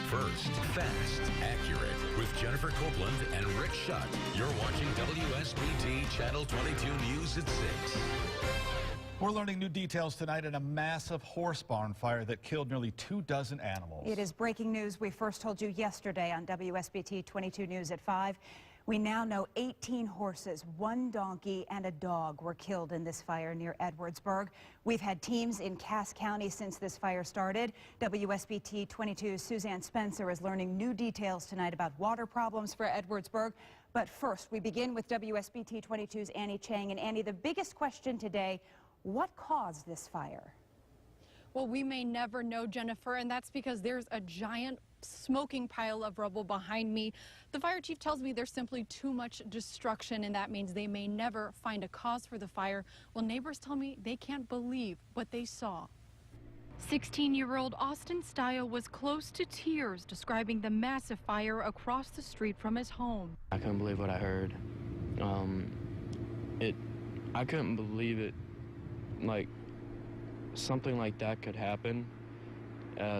First, fast, accurate. With Jennifer Copeland and Rick Schutt. You're watching WSBT Channel 22 News at 6. We're learning new details tonight in a massive horse barn fire that killed nearly 24 animals. It is breaking news we first told you yesterday on WSBT 22 News at 5. We now know 18 horses, 1 donkey, and a dog were killed in this fire near Edwardsburg. We've had teams in Cass County since this fire started. WSBT 22's Suzanne Spencer is learning new details tonight about water problems for Edwardsburg. But first, we begin with WSBT 22's Annie Chang. And Annie, the biggest question today, what caused this fire? Well, we may never know, Jennifer, and that's because there's a giant smoking pile of rubble behind me. The fire chief tells me there's simply too much destruction, and that means they may never find a cause for the fire. Well, neighbors tell me they can't believe what they saw. 16-year-old Austin Stile was close to tears describing the massive fire across the street from his home. I couldn't believe what I heard. I couldn't believe it. Like, something like that could happen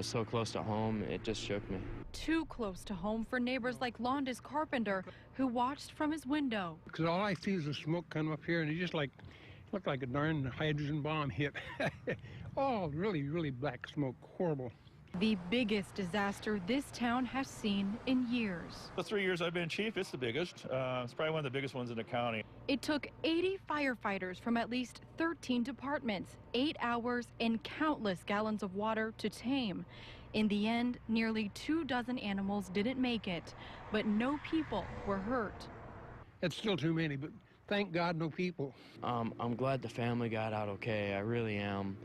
so close to home. It just shook me. Too close to home for neighbors like Londas Carpenter, who watched from his window. Because all I see is the smoke come up here, and it just looked like a darn hydrogen bomb hit. Oh, really, really black smoke, horrible. The biggest disaster this town has seen in years. The 3 years I've been chief, it's the biggest. It's probably one of the biggest ones in the county. It took 80 firefighters from at least 13 departments, 8 hours, and countless gallons of water to tame. In the end, nearly 24 animals didn't make it, but no people were hurt. It's still too many, but thank God no people. I'm glad the family got out okay. I really am.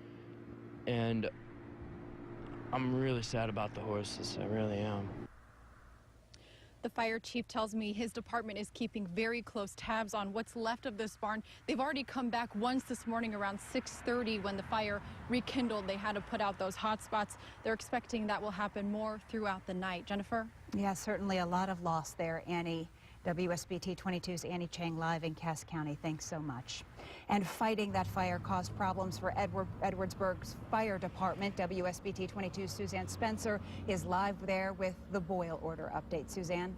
And I'm really sad about the horses. I really am. The fire chief tells me his department is keeping very close tabs on what's left of this barn. They've already come back once this morning around 6:30 when the fire rekindled. They had to put out those hot spots. They're expecting that will happen more throughout the night. Jennifer? Yeah, certainly a lot of loss there, Annie. WSBT 22's Annie Chang live in Cass County. Thanks so much. And fighting that fire caused problems for Edwardsburg's fire department. WSBT 22's Suzanne Spencer is live there with the boil order update. Suzanne?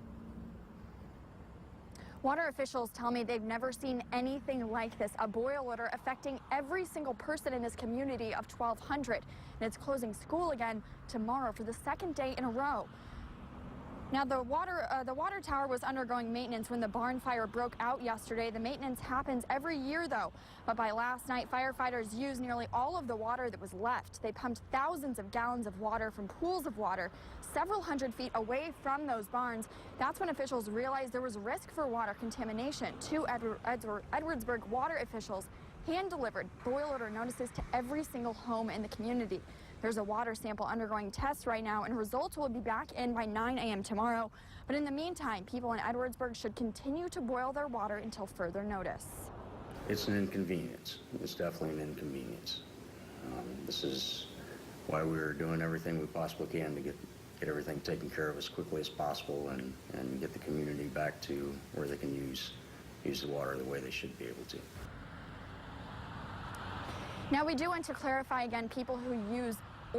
Water officials tell me they've never seen anything like this, a boil order affecting every single person in this community of 1,200. And it's closing school again tomorrow for the 2nd day in a row. Now, the water tower was undergoing maintenance when the barn fire broke out yesterday. The maintenance happens every year, though. But by last night, firefighters used nearly all of the water that was left. They pumped thousands of gallons of water from pools of water several hundred feet away from those barns. That's when officials realized there was risk for water contamination. 2 Edwardsburg water officials hand-delivered boil order notices to every single home in the community. There's a water sample undergoing tests right now, and results will be back in by 9 a.m. tomorrow. But in the meantime, people in Edwardsburg should continue to boil their water until further notice. It's an inconvenience. It's definitely an inconvenience. This is why we're doing everything we possibly can to get everything taken care of as quickly as possible and get the community back to where they can use the water the way they should be able to. Now, we do want to clarify again, people who use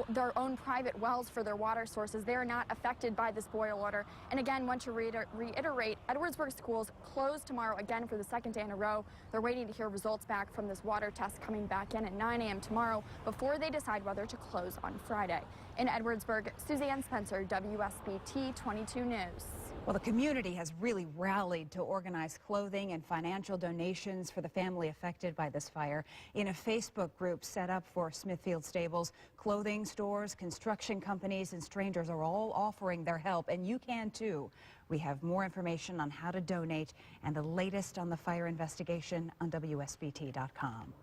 their own private wells for their water sources, they are not affected by this boil order. And again, want to reiterate, Edwardsburg schools closed tomorrow again for the 2nd day in a row. They're waiting to hear results back from this water test coming back in at 9 a.m. tomorrow before they decide whether to close on Friday. In Edwardsburg, Suzanne Spencer, WSBT 22 News. Well, the community has really rallied to organize clothing and financial donations for the family affected by this fire. In a Facebook group set up for Smithfield Stables, clothing stores, construction companies, and strangers are all offering their help, and you can too. We have more information on how to donate and the latest on the fire investigation on WSBT.com.